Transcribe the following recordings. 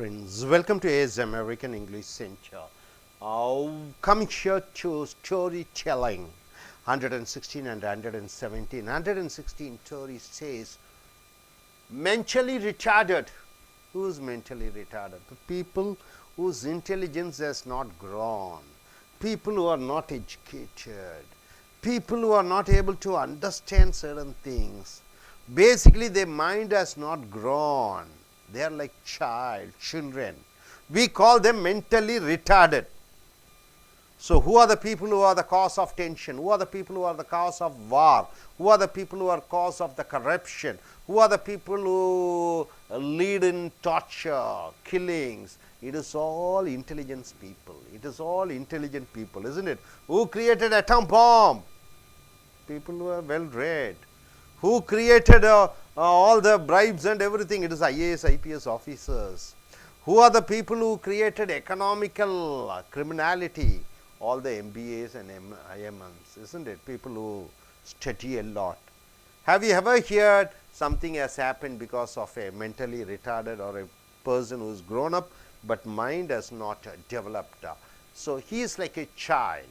friends, welcome to AS American English Center. Coming here to storytelling 116 and 117. 116 story says mentally retarded. Who is mentally retarded? The people whose intelligence has not grown, people who are not educated, people who are not able to understand certain things. Basically, their mind has not grown. They are like children. We call them mentally retarded. So, who are the people who are the cause of tension? Who are the people who are the cause of war? Who are the people who are cause of the corruption? Who are the people who lead in torture, killings? It is all intelligence people. It is all intelligent people, isn't it? Who created atom bomb? People who are well read. Who created all the bribes and everything? It is IAS, IPS officers. Who are the people who created economical criminality? All the MBAs and IMMs, isn't it? People who study a lot. Have you ever heard something has happened because of a mentally retarded or a person who is grown up but mind has not developed? So, he is like a child.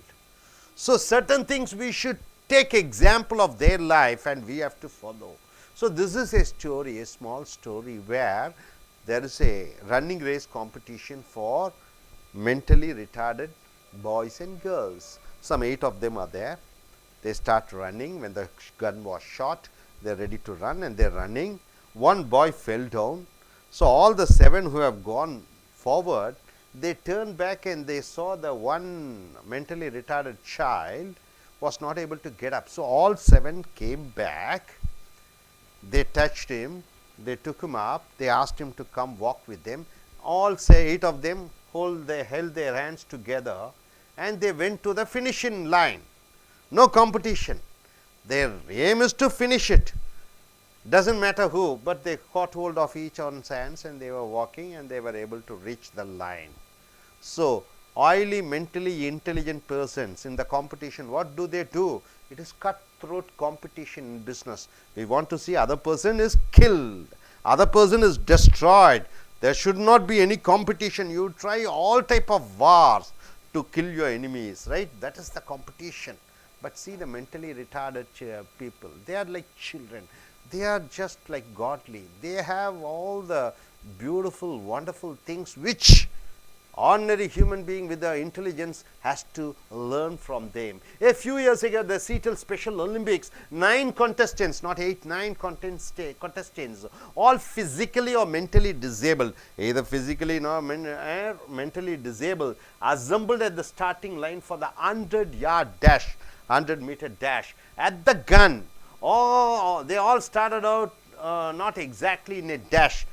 So, certain things we should take example of their life and we have to follow. So, this is a story, a small story where there is a running race competition for mentally retarded boys and girls. Some 8 of them are there. They start running. When the gun was shot, they are ready to run and they are running. One boy fell down. So, all the 7 who have gone forward, they turned back and they saw the one mentally retarded child was not able to get up. So, all 7 came back, they touched him, they took him up, they asked him to come walk with them. All 8 of them held their hands together and they went to the finishing line. No competition. Their aim is to finish it. Doesn't matter who, but they caught hold of each other's hands and they were walking and they were able to reach the line. So, highly mentally intelligent persons in the competition, what do? It is cutthroat competition in business. We want to see other person is killed, other person is destroyed. There should not be any competition. You try all type of wars to kill your enemies, right? That is the competition. But see the mentally retarded people, they are like children. They are just like godly. They have all the beautiful, wonderful things which ordinary human being with the intelligence has to learn from them. A few years ago, the Seattle Special Olympics, 9 contestants, not 8, 9 contestants, all physically or mentally disabled, either physically or mentally disabled, assembled at the starting line for the 100-yard dash, 100-meter dash. At the gun, they all started out not exactly in a dash.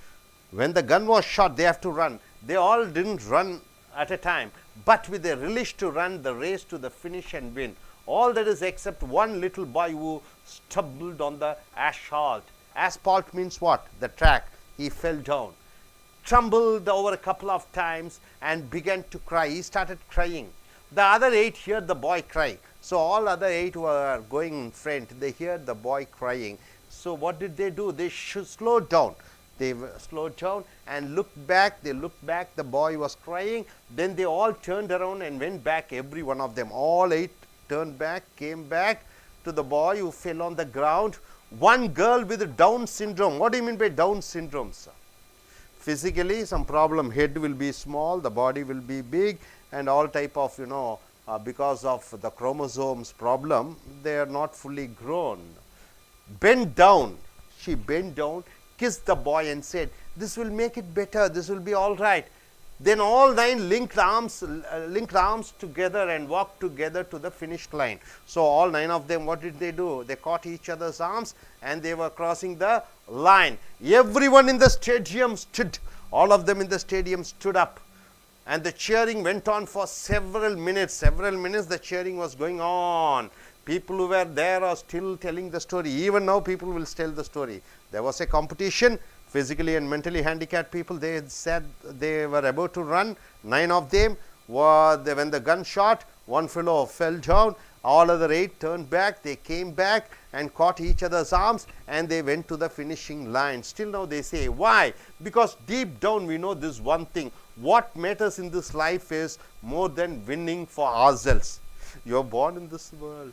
When the gun was shot, they have to run. They all didn't run at a time, but with a relish to run the race to the finish and win. All that is except one little boy who stumbled on the asphalt. Asphalt means what? The track. He fell down, tumbled over a couple of times and began to cry. He started crying. The other 8 heard the boy cry. So, all other 8 were going in front. They heard the boy crying. So, what did they do? They slowed down. They slowed down and looked back. They looked back. The boy was crying. Then they all turned around and went back. Every one of them, all 8 turned back, came back to the boy who fell on the ground. One girl with Down syndrome. What do you mean by Down syndrome, sir? Physically, some problem. Head will be small, the body will be big, and all type of, because of the chromosomes problem, they are not fully grown. Bent down. She bent down, kissed the boy and said, this will make it better, this will be all right. Then all 9 linked arms together and walked together to the finish line. So, all 9 of them, what did they do? They caught each other's arms and they were crossing the line. Everyone in the stadium stood, all of them in the stadium stood up. And the cheering went on for several minutes the cheering was going on. People who were there are still telling the story. Even now people will tell the story. There was a competition, physically and mentally handicapped people, they said they were about to run. 9 of them were, when the gun shot, one fellow fell down, All other 8 turned back, they came back and caught each other's arms and they went to the finishing line. Still now they say, why? Because deep down we know this one thing. What matters in this life is more than winning for ourselves. You are born in this world.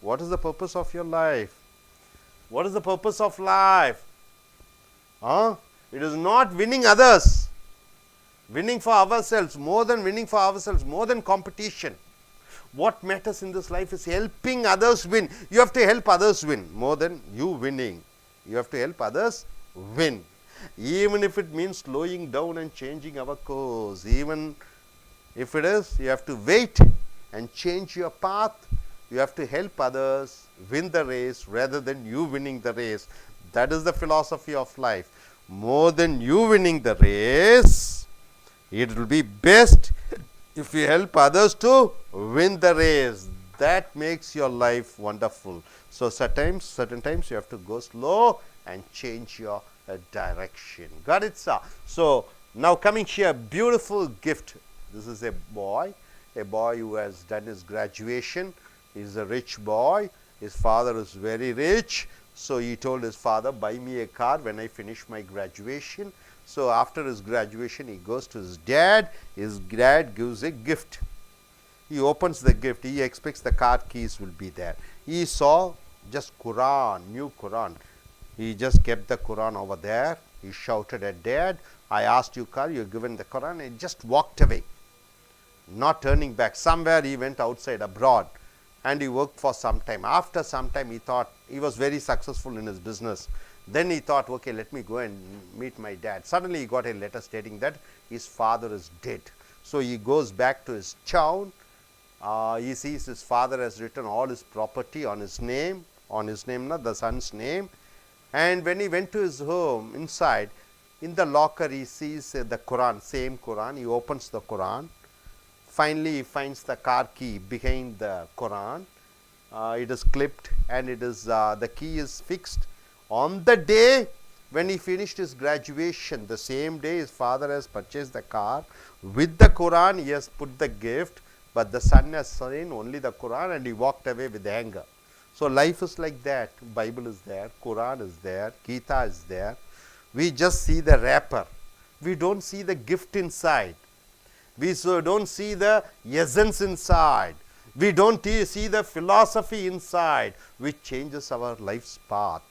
What is the purpose of your life? What is the purpose of life? It is not winning others. Winning for ourselves, more than winning for ourselves, more than competition. What matters in this life is helping others win. You have to help others win more than you winning. You have to help others win. Even if it means slowing down and changing our course. Even if it is, you have to wait and change your path. You have to help others win the race rather than you winning the race. That is the philosophy of life. More than you winning the race, it will be best if you help others to win the race. That makes your life wonderful. So certain times you have to go slow and change your direction. Got it, sir? So now coming here, beautiful gift. This is a boy who has done his graduation. He is a rich boy. His father is very rich. So he told his father, buy me a car when I finish my graduation. So after his graduation, he goes to his dad. His dad gives a gift. He opens the gift. He expects the car keys will be there. He saw just Quran, new Quran. He just kept the Quran over there. He shouted at dad, I asked you car, you given the Quran. He just walked away, not turning back. Somewhere he went outside abroad and he worked for some time. After some time he thought, he was very successful in his business. Then he thought, okay, let me go and meet my dad. Suddenly he got a letter stating that his father is dead. So he goes back to his town. He sees his father has written all his property on his name, not the son's name. And when he went to his home, inside, in the locker he sees the Quran, same Quran. He opens the Quran. Finally he finds the car key behind the Quran. It is clipped and it is the key is fixed. On the day when he finished his graduation, the same day his father has purchased the car. With the Quran he has put the gift, but the son has seen only the Quran and he walked away with anger. So life is like that. Bible is there, Quran is there, Gita is there. We just see the wrapper. We don't see the gift inside. We don't see the essence inside. We don't see the philosophy inside, which changes our life's path.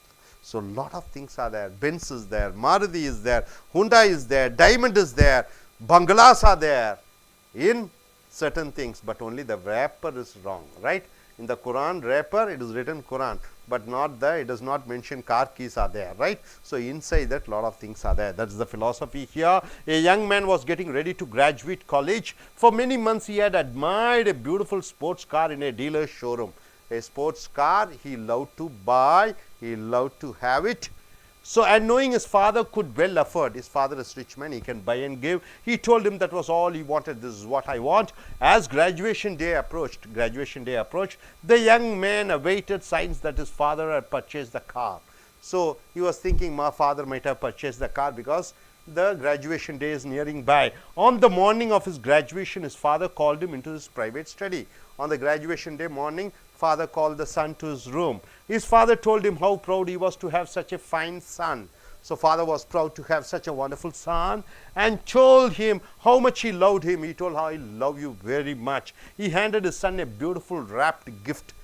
So lot of things are there. Benz is there, Maruti is there, Hyundai is there, Diamond is there, bungalows are there in certain things, but only the wrapper is wrong, right? In the Quran wrapper, it is written Quran, but not the, it does not mention car keys are there, right? So inside that, lot of things are there. That is the philosophy here. A young man was getting ready to graduate college. For many months, he had admired a beautiful sports car in a dealer's showroom. A sports car he loved to buy, he loved to have it. So, and knowing his father could well afford, his father is rich man, he can buy and give. He told him that was all he wanted, this is what I want. As graduation day approached, the young man awaited signs that his father had purchased the car. So, he was thinking my father might have purchased the car because the graduation day is nearing by. On the morning of his graduation, his father called him into his private study. On the graduation day morning, father called the son to his room. His father told him how proud he was to have such a fine son. So father was proud to have such a wonderful son and told him how much he loved him. He told how I love you very much. He handed his son a beautiful wrapped gift.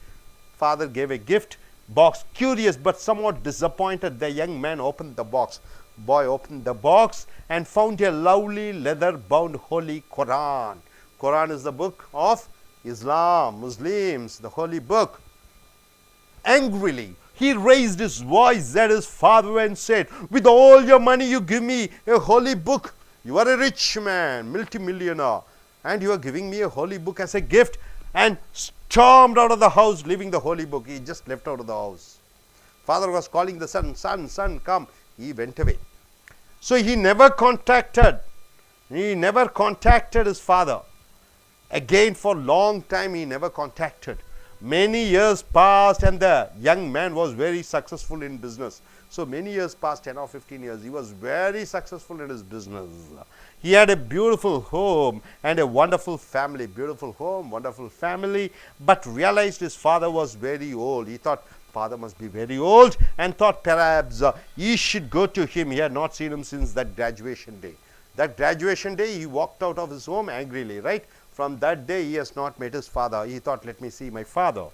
Father gave a gift box. Curious but somewhat disappointed, the young man opened the box. Boy opened the box and found a lovely leather bound holy Quran. Quran is the book of Islam, Muslims, the holy book. Angrily, he raised his voice at his father and said, with all your money you give me a holy book. You are a rich man, multimillionaire, and you are giving me a holy book as a gift, and stormed out of the house leaving the holy book. He just left out of the house. Father was calling the son, son, come. He went away. So he never contacted his father. Again, for a long time he never contacted. Many years passed and the young man was very successful in business. So many years passed, 10 or 15 years. He was very successful in his business. He had a beautiful home and a wonderful family. Beautiful home, wonderful family, but realized his father was very old. He thought father must be very old and thought perhaps he should go to him. He had not seen him since that graduation day. That graduation day, he walked out of his home angrily, right? From that day, he has not met his father. He thought, let me see my father.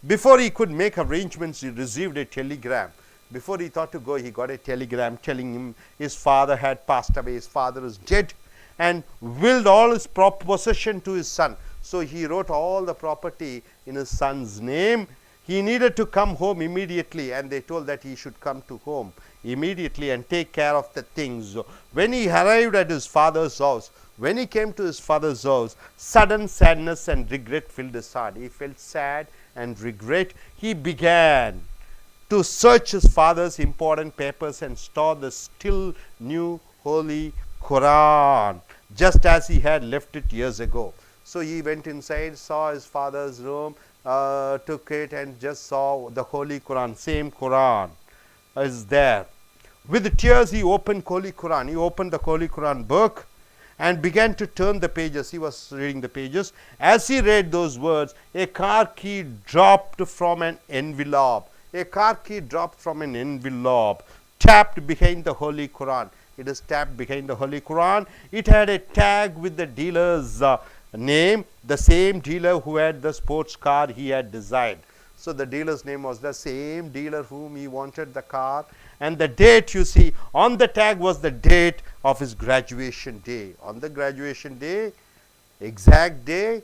Before he could make arrangements, he received a telegram. Before he thought to go, he got a telegram telling him his father had passed away, his father is dead, and willed all his possession to his son. So he wrote all the property in his son's name. He needed to come home immediately, and they told that he should come to home immediately and take care of the things. When he arrived at his father's house, when he came to his father's house, sudden sadness and regret filled his heart. He felt sad and regret. He began to search his father's important papers and saw the still new holy Quran, just as he had left it years ago. So he went inside, saw his father's room, took it and just saw the holy Quran, same Quran is there. With tears he opened holy Quran. He opened the holy Quran book and began to turn the pages. He was reading the pages. As he read those words, a car key dropped from an envelope. A car key dropped from an envelope, tapped behind the holy Quran. It is tapped behind the holy Quran. It had a tag with the dealer's name, the same dealer who had the sports car he had desired. So the dealer's name was the same dealer whom he wanted the car, and the date, you see, on the tag was the date of his graduation day. On the graduation day, exact day,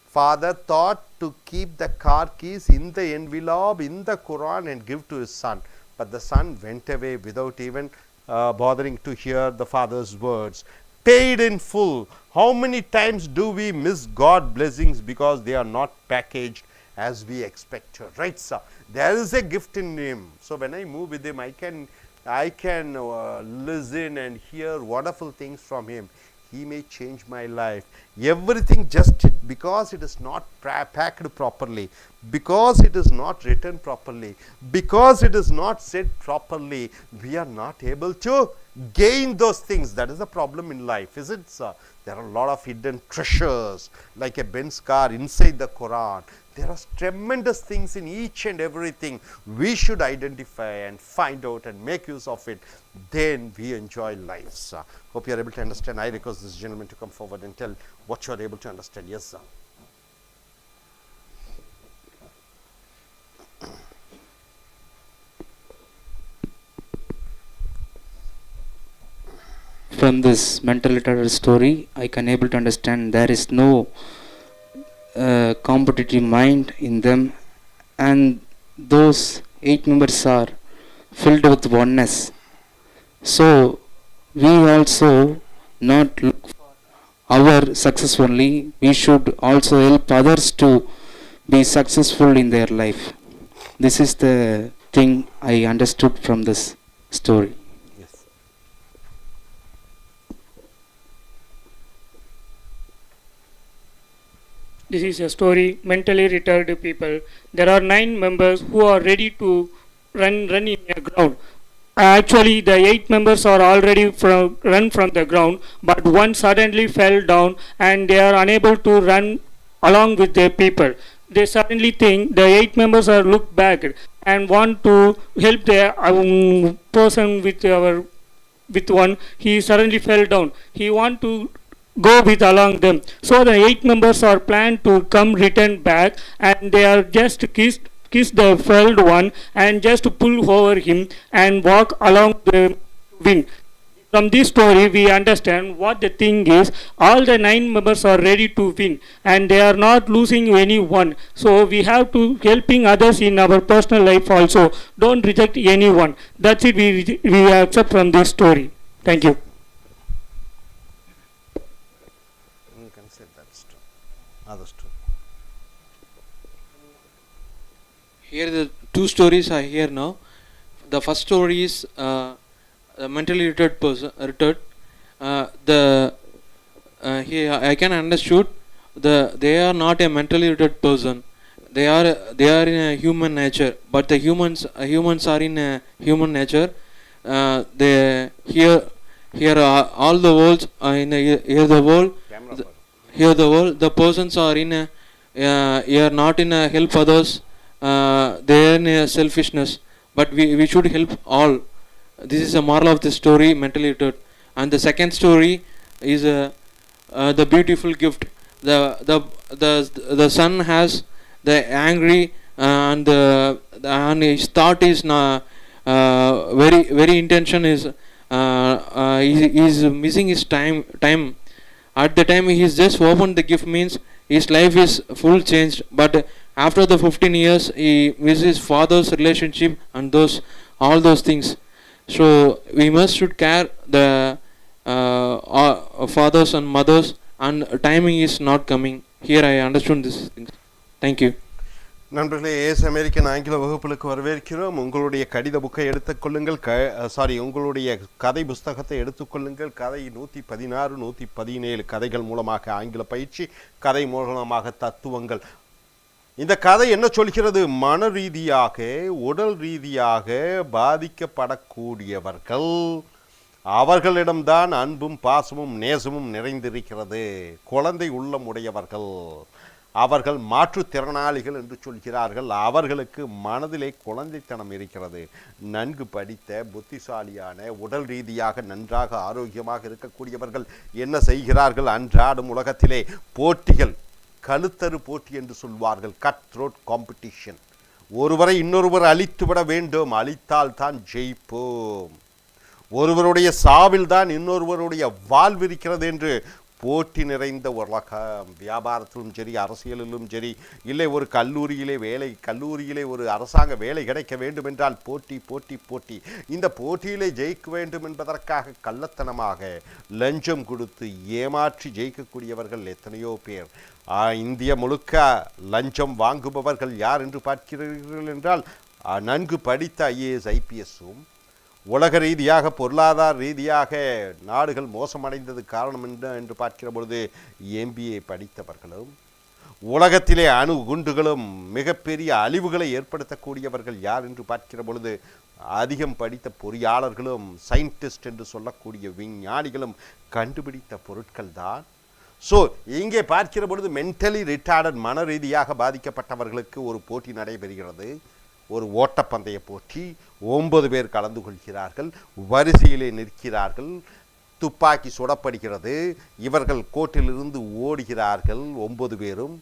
father thought to keep the car keys in the envelope, in the Quran, and give to his son. But the son went away without even bothering to hear the father's words. Paid in full. How many times do we miss God's blessings because they are not packaged as we expected, right, sir? There is a gift in him. So when I move with him, I can listen and hear wonderful things from him. He may change my life. Everything just because it is not packed properly, because it is not written properly, because it is not said properly, we are not able to gain those things. That is a problem in life, is it, sir? There are a lot of hidden treasures like a Benz car inside the Quran. There are tremendous things in each and everything. We should identify and find out and make use of it. Then we enjoy life, sir. Hope you are able to understand. I request this gentleman to come forward and tell what you are able to understand. Yes, sir. From this mental literary story, I can able to understand there is no competitive mind in them, and those 8 members are filled with oneness. So we also not look for our success only, we should also help others to be successful in their life. This is the thing I understood from this story. This is a story, mentally retarded people. There are 9 members who are ready to run in a ground. Actually, the 8 members are already run from the ground, but one suddenly fell down and they are unable to run along with their people. They suddenly think the 8 members are look back and want to help the person with one. He suddenly fell down. He want to go with along them. So the 8 members are planned to come return back, and they are just kiss the felled one and just pull over him and walk along the wind. From this story we understand what the thing is. All the 9 members are ready to win and they are not losing anyone. So we have to helping others in our personal life also. Don't reject anyone. That's it, we accept from this story. Thank you. Others too. Here the 2 stories I hear now. The first story is a mentally retarded person. Here I can understood they are not a mentally retarded person. they are in a human nature, but the humans are in a human nature. They here all the worlds are in a, here the world the, here the world the persons are in a are not in a help others. They are in a selfishness, but we should help all. This is a moral of the story, mentally retarded. And the second story is the beautiful gift. The son has the angry and his thought is very intention is he is missing his time. At the time he is just opened the gift means his life is full changed, but after the 15 years he misses his father's relationship and all those things. So we should care the fathers and mothers, and timing is not coming. Here I understood these things. Thank you. நண்பர்களே, ace American ஆங்கில வகுப்புகளுக்கு வரவேற்கிறோம். உங்களுடைய கடித புக்கை எடுத்துக்கொள்ளுங்கள். உங்களுடைய கதை புஸ்தகத்தை எடுத்துக்கொள்ளுங்கள். கதை 116 117 கதைகள் மூலமாக ஆங்கில பயிற்சி, கதை மூலமாக தத்துவங்கள். இந்த கதை என்ன சொல்கிறது? மன ரீதியாக உடல் ரீதியாக பாதிக்கப்படக்கூடியவர்கள், அவர்களிடம்தான் அன்பும் பாசமும் நேசமும் நிறைந்திருக்கிறது. குழந்தை உள்ளம் உடையவர்கள், அவர்கள் மாற்றுத்திறனாளிகள் என்று சொல்கிறார்கள். அவர்களுக்கு மனதிலே குழந்தைத்தனம் இருக்கிறது. நன்கு படித்த புத்திசாலியான உடல் ரீதியாக நன்றாக ஆரோக்கியமாக இருக்கக்கூடியவர்கள் என்ன செய்கிறார்கள்? அன்றாடும் உலகத்திலே போட்டிகள், கழுத்தறு போட்டி என்று சொல்வார்கள், கட் த்ரோட் காம்படிஷன். ஒருவரை இன்னொருவர் அழித்துவிட வேண்டும், அழித்தால் தான் ஜெயிப்போம். ஒருவருடைய சாவில் தான் இன்னொருவருடைய வாழ்விருக்கிறது என்று போட்டி நிறைந்த உலகம். வியாபாரத்திலும் சரி, அரசியலிலும் சரி, இல்லை ஒரு கல்லூரியிலே ஒரு அரசாங்க வேலை கிடைக்க வேண்டும் என்றால் போட்டி போட்டி போட்டி. இந்த போட்டியிலே ஜெயிக்க வேண்டும் என்பதற்காக கள்ளத்தனமாக லஞ்சம் கொடுத்து ஏமாற்றி ஜெயிக்கக்கூடியவர்கள் எத்தனையோ பேர். இந்திய முழுக்க லஞ்சம் வாங்குபவர்கள் யார் என்று பார்க்கிறீர்கள் என்றால், நன்கு படித்த ஐஏஎஸ் ஐபிஎஸும், உலக ரீதியாக பொருளாதார ரீதியாக நாடுகள் மோசமடைந்தது காரணம் என்ன என்று பார்க்கிற பொழுது எம்பிஏ படித்தவர்களும், உலகத்திலே அணு குண்டுகளும் மிகப்பெரிய அழிவுகளை ஏற்படுத்தக்கூடியவர்கள் யார் என்று பார்க்கிற பொழுது அதிகம் படித்த பொறியாளர்களும், சயின்டிஸ்ட் என்று சொல்லக்கூடிய விஞ்ஞானிகளும் கண்டுபிடித்த பொருட்கள் தான். ஸோ இங்கே பார்க்கிற பொழுது மென்டலி ரிட்டார்டட், மன ரீதியாக பாதிக்கப்பட்டவர்களுக்கு ஒரு போட்டி நடைபெறுகிறது. ஒரு ஓட்டப்பந்தய போட்டி. 9 பேர் கலந்து கொள்கிறார்கள், வரிசையிலே நிற்கிறார்கள், துப்பாக்கி சுடப்படுகிறது. இவர்கள் கோட்டிலிருந்து ஓடுகிறார்கள். 9 பேரும்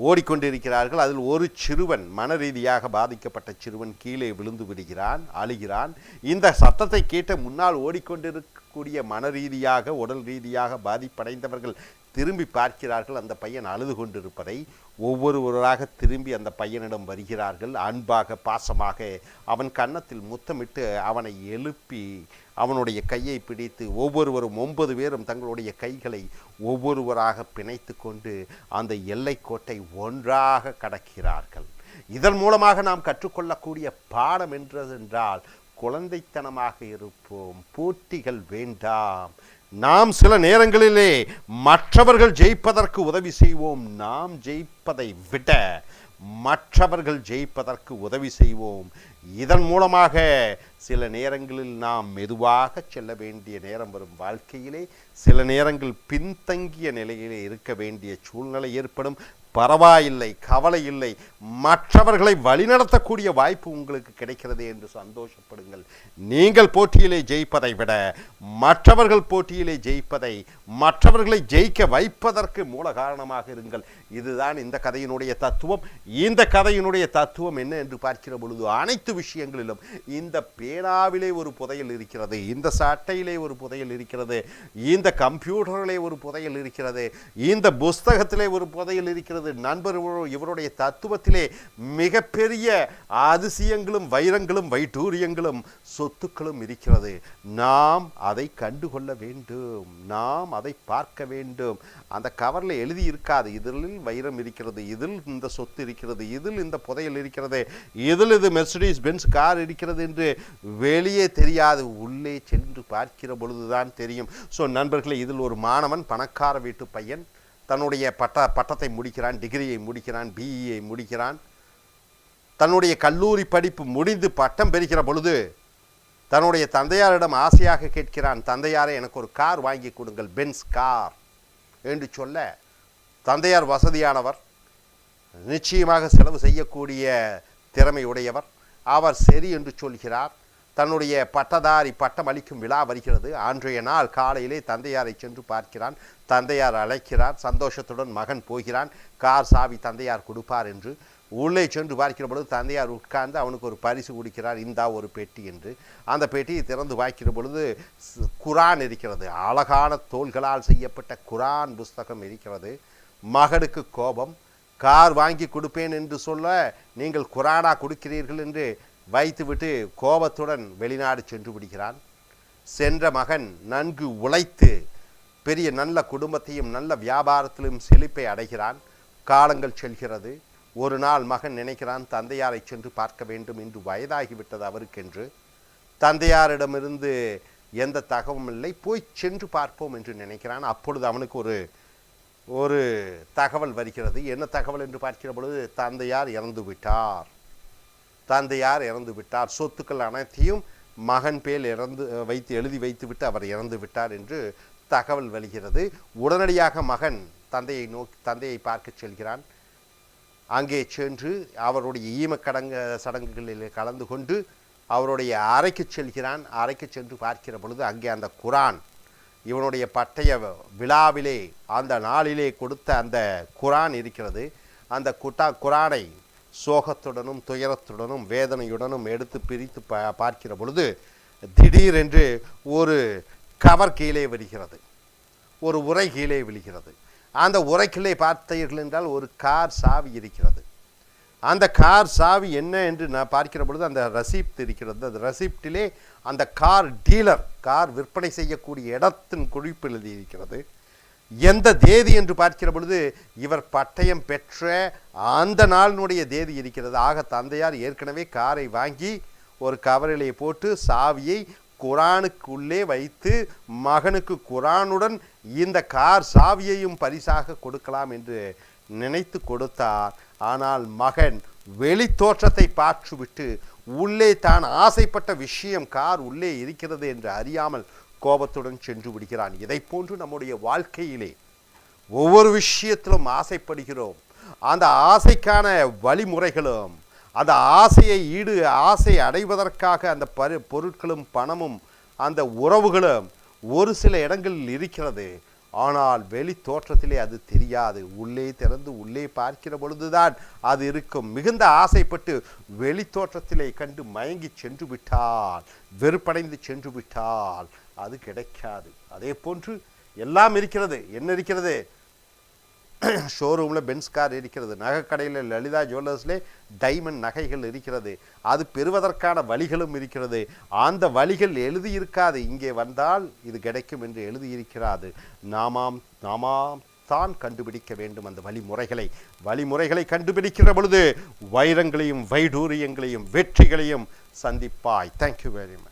ஓடிக்கொண்டிருக்கிறார்கள். அதில் ஒரு சிறுவன், மன ரீதியாக பாதிக்கப்பட்ட சிறுவன் கீழே விழுந்து விடுகிறான், அழுகிறான். இந்த சத்தத்தை கேட்ட முன்னால் ஓடிக்கொண்டிருக்கக்கூடிய மன ரீதியாக உடல் ரீதியாக பாதிப்படைந்தவர்கள் திரும்பி பார்க்கிறார்கள். அந்த பையன் அழுது கொண்டிருப்பதை ஒவ்வொருவராக திரும்பி அந்த பையனிடம் வருகிறார்கள். அன்பாக பாசமாக அவன் கன்னத்தில் முத்தமிட்டு அவனை எழுப்பி அவனுடைய கையை பிடித்து ஒவ்வொருவரும் 9 பேரும் தங்களுடைய கைகளை ஒவ்வொருவராக பிணைத்து கொண்டு அந்த எல்லைக்கோட்டை ஒன்றாக கடக்கிறார்கள். இதன் மூலமாக நாம் கற்றுக்கொள்ளக்கூடிய பாடம் என்றால், குழந்தைத்தனமாக இருப்போம், போட்டிகள் வேண்டாம். நாம் சில நேரங்களிலே மற்றவர்கள் ஜெயிப்பதற்கு உதவி செய்வோம். நாம் ஜெயிப்பதை விட மற்றவர்கள் ஜெயிப்பதற்கு உதவி செய்வோம். இதன் மூலமாக சில நேரங்களில் நாம் மெதுவாக செல்ல வேண்டிய நேரம் வரும். வாழ்க்கையிலே சில நேரங்கள் பின்தங்கிய நிலையிலே இருக்க வேண்டிய சூழ்நிலை ஏற்படும். பரவாயில்லை, கவலை இல்லை, மற்றவர்களை வழிநடத்தக்கூடிய வாய்ப்பு உங்களுக்கு கிடைக்கிறது என்று சந்தோஷப்படுங்கள். நீங்கள் போட்டியிலே ஜெயிப்பதை விட மற்றவர்கள் போட்டியிலே ஜெயிப்பதை, மற்றவர்களை ஜெயிக்க வைப்பதற்கு மூல காரணமாக இருங்கள். இதுதான் இந்த கதையினுடைய தத்துவம். இந்த கதையினுடைய தத்துவம் என்ன என்று பார்க்கிற பொழுது, அனைத்து விஷயங்களிலும் இந்த பேனாவிலே ஒரு புதையல் இருக்கிறது, இந்த சட்டையிலே ஒரு புதையல் இருக்கிறது, இந்த கம்ப்யூட்டரிலே ஒரு புதையல் இருக்கிறது, இந்த புஸ்தகத்திலே ஒரு புதையல் இருக்கிறது. நண்பர், இவருடைய தத்துவத்திலே மிகப்பெரிய அதிசயங்களும் வைரங்களும் வைடூரியங்களும் சொத்துக்களும் இருக்கிறது. நாம் அதை கண்டுகொள்ள வேண்டும், நாம் அதை பார்க்க வேண்டும். அந்த கவரில் எழுதி இருக்காது, இதில் வைரம் இருக்கிறது, இதில் இந்த சொத்து இருக்கிறது, இதில் இந்த புதையல் இருக்கிறது, இதில் இது மெர்சிடிஸ் பென்ஸ் கார் இருக்கிறது என்று வெளியே தெரியாது. உள்ளே சென்று பார்க்கிற பொழுதுதான் தெரியும். ஸோ நண்பர்களே, இதில் ஒரு மாணவன், பணக்கார வீட்டு பையன், தன்னுடைய பட்டத்தை முடிக்கிறான், டிகிரியை முடிக்கிறான், பிஇயை முடிக்கிறான். தன்னுடைய கல்லூரி படிப்பு முடிந்து பட்டம் பெறுகிற பொழுது தன்னுடைய தந்தையாரிடம் ஆசையாக கேட்கிறான், தந்தையாரே எனக்கு ஒரு கார் வாங்கி கொடுங்கள், பென்ஸ் கார் என்று சொல்ல, தந்தையார் வசதியானவர், நிச்சயமாக செலவு செய்யக்கூடிய திறமை உடையவர். அவர் சரி என்று சொல்கிறார். தன்னுடைய பட்டதாரி பட்டம் அளிக்கும் விழா வருகிறது. அன்றைய நாள் காலையிலே தந்தையாரை சென்று பார்க்கிறான். தந்தையார் அழைக்கிறார். சந்தோஷத்துடன் மகன் போகிறான். கார் சாவி தந்தையார் கொடுப்பார் என்று உள்ளே சென்று பார்க்கிற பொழுது தந்தையார் உட்கார்ந்து அவனுக்கு ஒரு பரிசு கொடுக்கிறார், இந்தா ஒரு பெட்டி என்று. அந்த பெட்டியை திறந்து வாய்க்கிற பொழுது குரான் இருக்கிறது. அழகான தோள்களால் செய்யப்பட்ட குரான் புஸ்தகம் இருக்கிறது. மகனுக்கு கோபம். கார் வாங்கி கொடுப்பேன் என்று சொல்ல நீங்கள் குரானா கொடுக்கிறீர்கள் என்று வைத்துவிட்டு கோபத்துடன் வெளிநாடு சென்று விடுகிறான். சென்ற மகன் நன்கு உழைத்து பெரிய நல்ல குடும்பத்தையும் நல்ல வியாபாரத்திலும் செழிப்பை அடைகிறான். காலங்கள் செல்கிறது. ஒரு நாள் மகன் நினைக்கிறான், தந்தையாரை சென்று பார்க்க வேண்டும் என்று, வயதாகிவிட்டது அவருக்கென்று. தந்தையாரிடமிருந்து எந்த தகவலும் இல்லை, போய் சென்று பார்ப்போம் என்று நினைக்கிறான். அப்பொழுது அவனுக்கு ஒரு தகவல் வருகிறது. என்ன தகவல் என்று பார்க்கிற பொழுது, தந்தையார் இறந்து விட்டார். தந்தையார் இறந்து விட்டார், சொத்துக்கள் அனைத்தையும் மகன் பேர் எழுதி வைத்துவிட்டு அவர் இறந்து விட்டார் என்று தகவல் வருகிறது. உடனடியாக மகன் தந்தையை பார்க்க செல்கிறான். அங்கே சென்று அவருடைய சடங்குகளில் கலந்து கொண்டு அவருடைய அறைக்கு செல்கிறான். அறைக்கு சென்று பார்க்கிற பொழுது அங்கே அந்த குரான், இவனுடைய பட்டய விழாவிலே அந்த நாளிலே கொடுத்த அந்த குரான் இருக்கிறது. அந்த குரானை சோகத்துடனும் துயரத்துடனும் வேதனையுடனும் எடுத்து பிரித்து பார்க்கிற பொழுது திடீரென்று ஒரு கவர் கீழே வருகிறது, ஒரு உரை கீழே விழுகிறது. அந்த உரைக்கிலே பார்த்தீர்கள் என்றால் ஒரு கார் சாவி இருக்கிறது. அந்த கார் சாவி என்ன என்று நான் பார்க்கிற பொழுது அந்த ரசீப்ட் இருக்கிறது. அந்த ரசீப்டிலே அந்த கார் டீலர், கார் விற்பனை செய்யக்கூடிய இடத்தின் குறிப்பு எழுதி இருக்கிறது. எந்த தேதி என்று பார்க்கிற பொழுது இவர் பட்டயம் பெற்ற அந்த நாளினுடைய தேதி இருக்கிறது. ஆக தந்தையார் ஏற்கனவே காரை வாங்கி ஒரு கவரிலே போட்டு சாவியை குரானுக்குள்ளே வைத்து மகனுக்கு குரானுடன் இந்த கார் சாவியையும் பரிசாக கொடுக்கலாம் என்று நினைத்து கொடுத்தார். ஆனால் மகன் வெளி தோற்றத்தை பார்த்துவிட்டு உள்ளே தான் ஆசைப்பட்ட விஷயம் கார் உள்ளே இருக்கிறது என்று அறியாமல் கோபத்துடன் சென்று விடுகிறான். இதை போன்று நம்முடைய வாழ்க்கையிலே ஒவ்வொரு விஷயத்திலும் ஆசைப்படுகிறோம். அந்த ஆசைக்கான வழிமுறைகளும் அந்த ஆசை அடைவதற்காக அந்த பொருட்களும் பணமும் அந்த உறவுகளும் ஒரு சில இடங்களில் இருக்கிறது. ஆனால் வெளி தோற்றத்திலே அது தெரியாது. உள்ளே திறந்து உள்ளே பார்க்கிற பொழுதுதான் அது இருக்கும். மிகுந்த ஆசைப்பட்டு வெளி தோற்றத்திலே கண்டு மயங்கி சென்று விட்டால், வெறுப்படைந்து சென்று விட்டால் அது கிடைக்காது. அதே போன்று எல்லாம் இருக்கிறது. என்ன இருக்கிறது? ஷோரூமில் பென்ஸ் கார் இருக்கிறது, நகைக்கடையில் லலிதா ஜுவல்லர்ஸ்லே டைமண்ட் நகைகள் இருக்கிறது. அது பெறுவதற்கான வழிகளும் இருக்கிறது. அந்த வழிகள் எழுதியிருக்காது, இங்கே வந்தால் இது கிடைக்கும் என்று எழுதியிருக்கிறாது. நாமாம் தான் கண்டுபிடிக்க வேண்டும் அந்த வழிமுறைகளை கண்டுபிடிக்கிற பொழுது வைரங்களையும் வைடூரியங்களையும் வெற்றிகளையும் சந்திப்பாய். Thank you very much.